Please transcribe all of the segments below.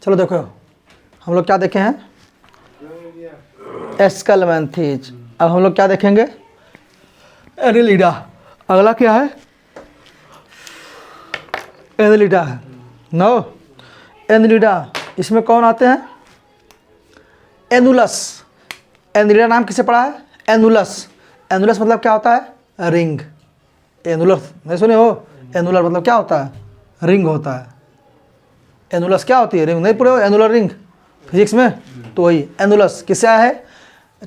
चलो देखो हम लोग क्या देखे हैं, एस्केलमेंथीज। अब हम लोग क्या देखेंगे, एनिलिडा। अगला क्या है, एनिलिडा है। नो, एनिलिडा, इसमें कौन आते हैं, एनुलस। एनिलिडा नाम किसे पड़ा है, एनुलस। एनुलस मतलब क्या होता है, रिंग। एनुलर नहीं सुने हो, एनुलर मतलब क्या होता है, रिंग होता है। एनुलस क्या होती है, रिंग। नहीं पढ़े हो एनुलर रिंग फिजिक्स में, तो वही एनुलस किससे आया है,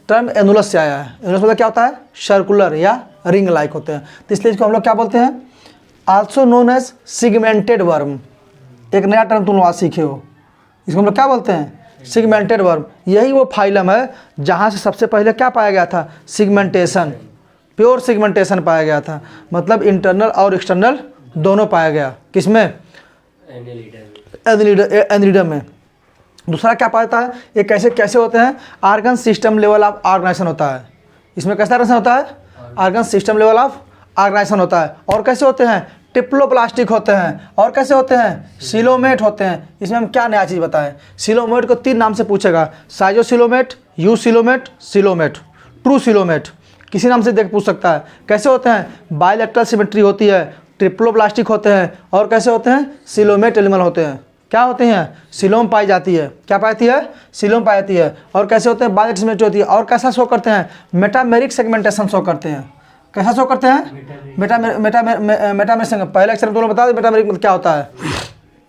टर्म एनुलस से आया है। एनुलस मतलब क्या होता है, सर्कुलर या रिंग लाइक होते हैं। तो इसलिए इसको हम लोग क्या बोलते हैं, also known as segmented worm. एक नया टर्म तुम लोग आज सीखे हो, इसको हम लोग क्या बोलते हैं, सिगमेंटेड वर्म। यही वो फाइलम है जहाँ से सबसे पहले क्या पाया गया था, सिगमेंटेशन, प्योर सिगमेंटेशन पाया गया था। मतलब इंटरनल और एक्सटर्नल दोनों पाया गया, किसमें, एनिलिडा में। दूसरा क्या पाता है, ये कैसे कैसे होते हैं, organ system level of organisation होता है। इसमें कैसा ऑर्गेनाइजेशन होता है, organ system level of organisation होता है। और कैसे होते हैं, टिप्लोप्लास्टिक होते हैं। और कैसे होते हैं, सिलोमेट होते हैं। इसमें हम क्या नया चीज़ बताएं, सिलोमेट को 3 नाम से पूछेगा, pseudocoelomate, eucoelomate, coelomate, true coelomate, किसी नाम से देख पूछ सकता है। कैसे होते हैं, बायलैटरल सिमेट्री होती है, ट्रिप्लोप्लास्टिक होते हैं। और कैसे होते हैं, सिलोमेट एलिमेंट होते हैं। क्या होते हैं, सिलोम पाई जाती है, क्या पाती है, सिलोम पाई जाती है। और कैसे होते हैं, बायलैटरल सिमेट्री होती है। और कैसा शो करते हैं, मेटामेरिक सेगमेंटेशन शो करते हैं। कैसा शो करते हैं, मेटामेरिक। पहले अक्षर तुम लोग बता दो मेटामेरिक मतलब क्या होता है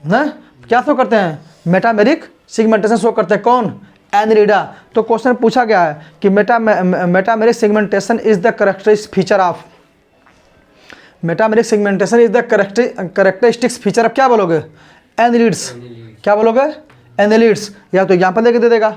ना, क्या शो करते हैं, मेटामेरिक सेगमेंटेशन शो करते हैं। कौन, एनिलिडा। तो क्वेश्चन पूछा गया है कि metameric segmentation is the characteristic feature of, metameric segmentation is the characteristics feature of क्या बोलोगे, एनिलिड्स। क्या बोलोगे, एनिलिड्स। या तो एग्जाम्पल देके दे देगा,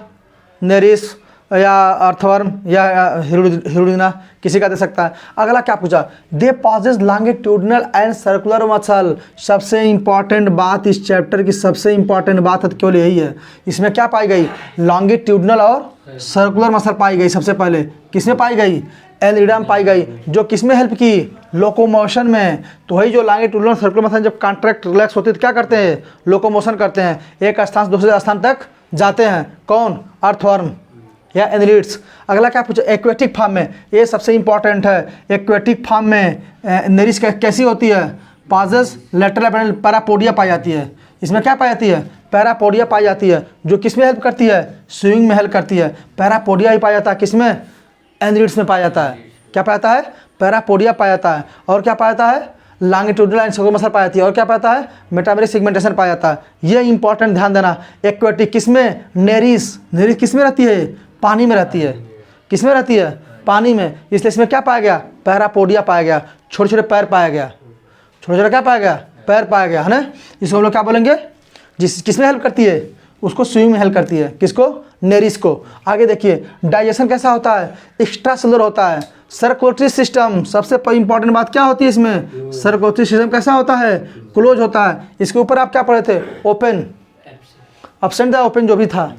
नेरिस या अर्थवर्म या हिरुडिना, किसी का दे सकता है। अगला क्या पूछा, they possess longitudinal and circular muscle. सबसे इंपॉर्टेंट बात इस चैप्टर की, सबसे इंपॉर्टेंट बात केवल यही है। इसमें क्या पाई गई, लॉन्गिट्यूडनल और सर्कुलर मसल पाई गई। सबसे पहले किसमें पाई गई, एनिलिडा में पाई गई, जो किसमें हेल्प की, लोकोमोशन में। तो वही जो लॉन्गिट्यूडनल सर्कुलर मसल जब कॉन्ट्रैक्ट रिलैक्स होती है तो क्या करते हैं, लोकोमोशन करते हैं, एक स्थान से दूसरे स्थान तक जाते हैं। कौन, अर्थवर्म या एनिलिड्स। अगला क्या पूछा, एक्वेटिक फार्म में, ये सबसे इंपॉर्टेंट है। एक्वेटिक फार्म में नेरिस कैसी होती है, पाजेस लेटरल पैरापोडिया पाई जाती है। इसमें क्या पाई जाती है, पैरापोडिया पाई जाती है, जो किसमें हेल्प करती है, स्विमिंग में हेल्प करती है। पैरापोडिया ही पाया जाता है किसमें, एनिलिड्स में पाया जाता है। क्या पाया जाता है, पैरापोडिया पाया जाता है। और क्या पाया जाता है, लॉन्गिट्यूडनल एंड सर्कुलर मसल पाई जाती है। और क्या पाया जाता है, मेटामेरिक सेगमेंटेशन पाया जाता है। ये इंपॉर्टेंट ध्यान देना। एक्वेटिक किसमें, नेरिस। नेरिस किसमें रहती है, पानी में रहती है। किसमें रहती है, पानी में। इसलिए इसमें क्या पाया गया, पैरापोडिया पाया गया, छोटे छोटे पैर पाया गया, छोटे छोटे क्या पाया गया, पैर पाया गया, है ना। इसको हम लोग क्या बोलेंगे, जिस किसमें हेल्प करती है, उसको स्विमिंग में हेल्प करती है। किसको, नेरिस को। आगे देखिए, डाइजेशन कैसा होता है, एक्स्ट्रा सेलुलर होता है। सर्कुलेटरी सिस्टम, सबसे इंपॉर्टेंट बात क्या होती है इसमें, सर्कुलेटरी सिस्टम कैसा होता है, क्लोज होता है। इसके ऊपर आप क्या पढ़े थे, ओपन, एब्सेंट था, ओपन जो भी था।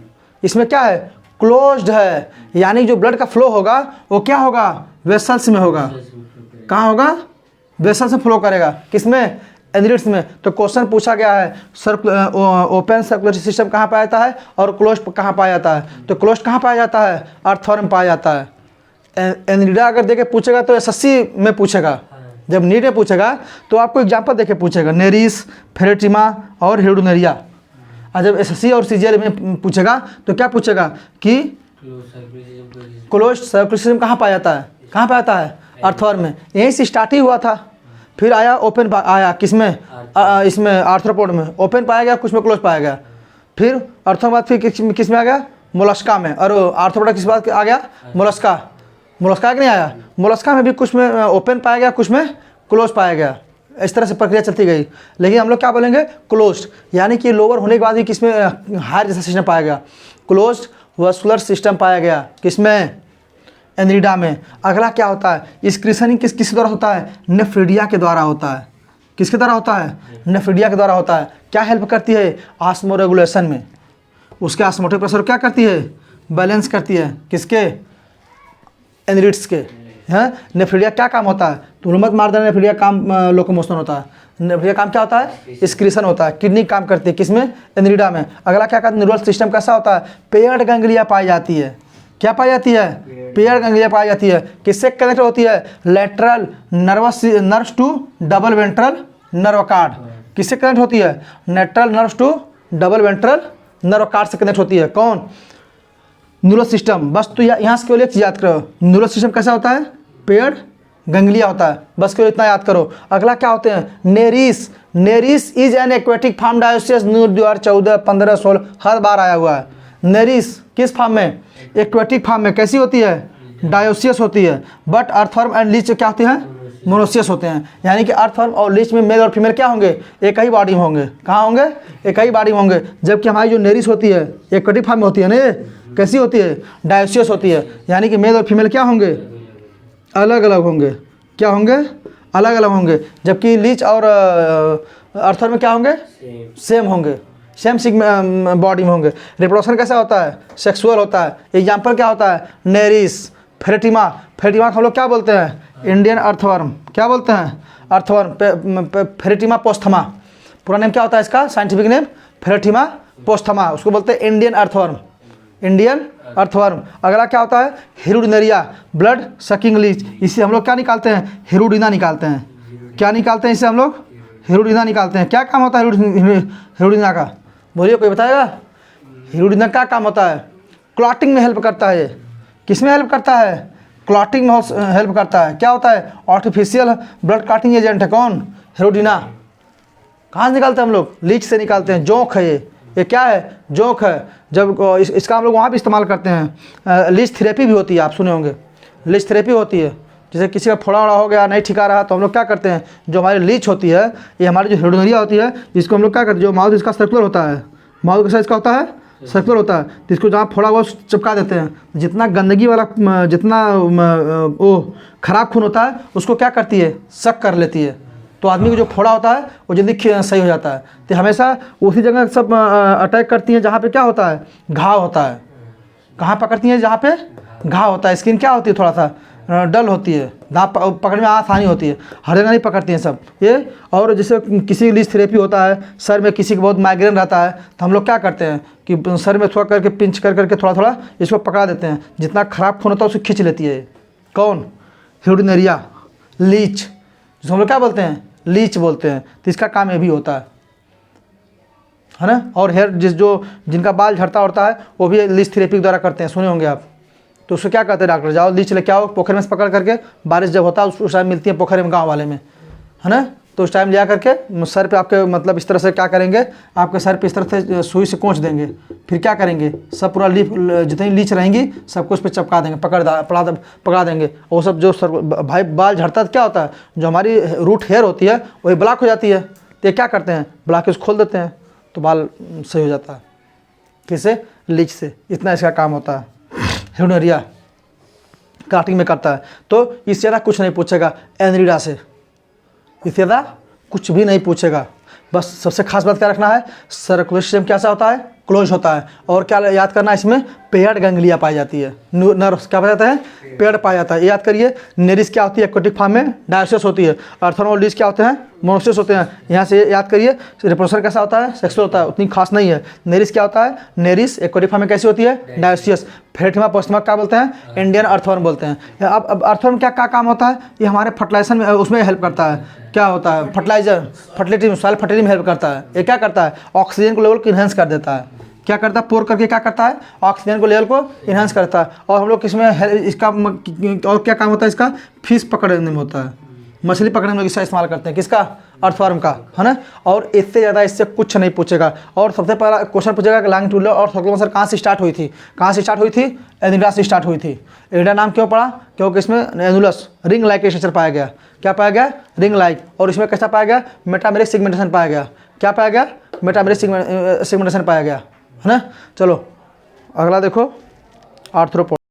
इसमें क्या है, क्लोज्ड है, यानी जो ब्लड का फ्लो होगा वो क्या होगा, वेसल्स में होगा। कहाँ होगा, वेसल्स में फ्लो करेगा। किसमें, एनिलिड्स में। तो क्वेश्चन पूछा गया है, ओपन सर्कुलेटरी सिस्टम कहाँ पाया जाता है और क्लोज्ड कहाँ पाया जाता है। तो क्लोज्ड कहाँ पाया जाता है, अर्थवर्म में पाया जाता है। एनिलिडा अगर देके पूछेगा तो एसएससी में पूछेगा, जब नीट में पूछेगा तो आपको एग्जाम्पल देके पूछेगा, नेरिस, फेरेटिमा और हिरुडिनेरिया। और जब एसएससी और सीजीएल में पूछेगा तो क्या पूछेगा कि क्लोज्ड सर्कुलेटरी सिस्टम कहाँ पाया जाता है, कहाँ पाया जाता है, अर्थवर्म में। यहीं से स्टार्ट ही हुआ था। फिर आया ओपन आया किसमें, इसमें आर्थ्रोपोड में ओपन पाया गया, कुछ में क्लोज पाया गया। फिर अर्थवर्म बाद फिर किस में आ गया, मोलस्का में। और आर्थ्रोपोड किस बात आ गया, मोलस्का। मोलस्का कि नहीं आया, मोलस्का में भी कुछ में ओपन पाया गया, कुछ में क्लोज पाया गया। इस तरह से प्रक्रिया चलती गई। लेकिन हम लोग क्या बोलेंगे, क्लोज्ड, यानी कि लोअर होने के बाद भी किसमें हायर जैसा सिस्टम पाया गया, क्लोज्ड वस्कुलर सिस्टम पाया गया। किसमें, एनिलिडा में। अगला क्या होता है, एक्सक्रीशन किस द्वारा होता है, नेफ्रिडिया के द्वारा होता है। किसके द्वारा होता है, नेफ्रिडिया के द्वारा होता है। क्या हेल्प करती है, ऑस्मो रेगुलेशन में। उसके ऑस्मोटिक प्रेशर क्या करती है, बैलेंस करती है। किसके, एनिलिड्स के। हैं, नेफ्रिडिया क्या काम होता है, तुम मत मार देना, नेफ्रिडिया काम लोकोमोशन होता है। भैया काम क्या होता है, एक्सक्रीशन होता है। किडनी काम करती है किसमें, एनरिडा में। अगला क्या कहते हैं, न्यूरल सिस्टम कैसा होता है, पेयर्ड गैंग्लिया पाई जाती है। क्या पाई जाती है, पेयर्ड गैंग्लिया पाई जाती है। किससे कनेक्ट होती है, lateral nerves to double ventral nerve cord. किससे कनेक्ट होती है, lateral nerves to double ventral nerve cord से कनेक्ट होती है। कौन, न्यूरल सिस्टम। बस तो यहाँ से केवल एक चीज याद करो, न्यूरल सिस्टम कैसा होता है, पेयर्ड गैंग्लिया होता है। बस केवल इतना याद करो। अगला क्या होते हैं, Nereis. Nereis is an aquatic form dioecious. न्यू 2014, 15, 16 हर बार आया हुआ है। नेरिस किस फार्म में, एक्वेटिक फार्म में। कैसी होती है, डायोसियस होती है। बट अर्थवर्म एंड लीच क्या होती है, मोनोसियस होते हैं। यानी कि अर्थवर्म और लीच में मेल और फीमेल क्या होंगे, एक ही बॉडी में होंगे। कहाँ होंगे, एक ही बॉडी में होंगे। जबकि हमारी जो नेरिस होती है एक्वेटिक फार्म में होती है ना, ये कैसी होती है, डायोसियस होती है। यानी कि मेल और फीमेल क्या होंगे, अलग अलग होंगे। क्या होंगे, अलग अलग होंगे। जबकि लीच और अर्थवर्म में क्या होंगे, सेम होंगे, सेम बॉडी में होंगे। रिप्रोडक्शन कैसा होता है, सेक्सुअल होता है। एग्जाम्पल क्या होता है, नेरिस, फेरेटिमा। फेरेटिमा को हम लोग क्या बोलते हैं, इंडियन अर्थवर्म। क्या बोलते हैं, अर्थवर्म। फेरेटिमा पोस्थमा, पूरा नेम क्या होता है इसका, साइंटिफिक नेम फेरेटिमा पोस्थमा। उसको बोलते हैं इंडियन अर्थवर्म, इंडियन अर्थवर्म। अगला क्या होता है, हिरुडिनेरिया, ब्लड सकिंग लीच। इससे हम लोग क्या निकालते हैं, हिरुडिना निकालते हैं। क्या निकालते हैं इससे हम लोग, हिरुडिना निकालते हैं। क्या काम होता है हिरुडिना का, बोलिए कोई बताएगा। हिरुडिना का काम होता है, क्लॉटिंग में हेल्प करता है। किस में हेल्प करता है, क्लॉटिंग में हेल्प करता है। क्या होता है, आर्टिफिशियल ब्लड क्लॉटिंग एजेंट है। कौन, हिरुडिना। कहाँ से निकालते हैं हम लोग, लीच से निकालते हैं। जोंक है ये क्या है, जोंक है। जब इसका हम लोग वहाँ भी इस्तेमाल करते हैं। लीच थेरेपी भी होती है, आप सुने होंगे, लीच थेरेपी होती है। जैसे किसी का फोड़ा वड़ा हो गया, नहीं ठिका रहा, तो हम लोग क्या करते हैं, जो हमारी लीच होती है, ये हमारी जो हिरुडिनेरिया होती है, इसको हम लोग क्या करते हैं, जो माउथ इसका सर्कुलर होता है, माउथ का साइज का होता है, सर्कुलर होता है, तो इसको जहाँ फोड़ा हुआ चिपका देते हैं। जितना गंदगी वाला, जितना वो खराब खून होता है, उसको क्या करती है, सक कर लेती है। तो आदमी को जो फोड़ा होता है वो जल्दी सही हो जाता है। तो हमेशा उसी जगह सब अटैक करती हैं जहाँ पे क्या होता है, घाव होता है। कहाँ पकड़ती हैं, जहाँ पे घाव होता है। स्किन क्या होती है, थोड़ा सा डल होती है, दाँत पकड़ने में आसानी होती है। हर जगह नहीं पकड़ती हैं सब ये। और जैसे किसी लीच थेरेपी होता है, सर में किसी को बहुत माइग्रेन रहता है, तो हम लोग क्या करते हैं कि सर में थोड़ा करके पिंच कर करके थोड़ा थोड़ा इसको पकड़ा देते हैं। जितना खराब खून होता है उसको खींच लेती है। कौन, हिरुडिनेरिया, लीच, जिसको हम लोग क्या बोलते हैं, लीच बोलते हैं। तो इसका काम ये भी होता है ना। और हेयर जिनका बाल झड़ता उड़ता है वो भी लीच थेरेपी द्वारा करते हैं, सुने होंगे आप। तो उसको क्या कहते हैं डॉक्टर, जाओ लीच लेके आओ, पोखर में से पकड़ करके, बारिश जब होता है उस टाइम मिलती है पोखर में, गाँव वाले में, है ना। तो उस टाइम लिया करके सर पे आपके मतलब इस तरह से क्या करेंगे, आपके सर पे इस तरह से सुई से कोंच देंगे। फिर क्या करेंगे, सब पूरा जितनी लीच रहेंगी सबको उस पर चिपका देंगे, पकड़ा देंगे। वो सब जो सर भाई बाल झड़ता है क्या होता है, जो हमारी रूट हेयर होती है वही ब्लॉक हो जाती है। तो ये क्या करते हैं, ब्लॉक उसको खोल देते हैं, तो बाल सही हो जाता है। किससे, लीच से। इतना इसका काम होता है। हिरुडिनेरिया काटिंग में करता है। तो इससे ज़्यादा कुछ नहीं पूछेगा एनरिडा से, इससे ज़्यादा कुछ भी नहीं पूछेगा। बस सबसे खास बात क्या रखना है, सर्कुलर सिस्टम कैसा होता है, क्लोज होता है। और क्या याद करना है, इसमें पेयर्ड गैंग्लिया पाई जाती है। नर्व्स क्या पाया जाता है, पेयर्ड पाया जाता है। याद करिए, नेरिस क्या होती है, एक्वेटिक फार्म में डायोसियस होती है। अर्थवर्म और लीच क्या होते हैं, मोनोसियस होते हैं। यहाँ से याद करिए, रिप्रोडक्शन कैसा होता है, सेक्सुअल होता है, उतनी खास नहीं है। नेरिस क्या होता है, नेरिस एक्वेटिक फार्म में कैसी होती है, डायोसियस। फेरेटिमा पोस्थमा क्या बोलते हैं, इंडियन अर्थवर्म बोलते हैं। अब अर्थवर्म क्या काम होता है, ये हमारे फर्टिलाइजेशन में उसमें हेल्प करता है। क्या होता है, फर्टिलाइजर, फर्टिलिटी में, सॉइल फर्टिलिटी में हेल्प करता है। ये क्या करता है, ऑक्सीजन को लेवल को इन्हेंस कर देता है। क्या करता है, पोर करके क्या करता है, ऑक्सीजन को लेवल को इन्हांस करता है। और हम लोग इसमें इसका और क्या काम होता है, इसका फिश पकड़ने में होता है, मछली पकड़ने में इसका इस्तेमाल करते हैं। किसका, अर्थवर्म का, है ना। और इससे ज़्यादा इससे कुछ नहीं पूछेगा। और सबसे पहला क्वेश्चन पूछेगा कि लॉन्गिट्यूडनल और सर्कुलर मसल कहाँ से स्टार्ट हुई थी, कहाँ से स्टार्ट हुई थी, एनिडा से स्टार्ट हुई थी। एनिडा नाम क्यों पड़ा, क्योंकि इसमें एनुलस रिंग लाइक स्ट्रक्चर पाया गया। क्या पाया गया, रिंग लाइक। और इसमें कैसा पाया गया, मेटामेरिक सेगमेंटेशन पाया गया। क्या पाया गया, मेटामेरिक सेगमेंटेशन पाया गया, है ना। चलो अगला देखो, आर्थ्रोपोड।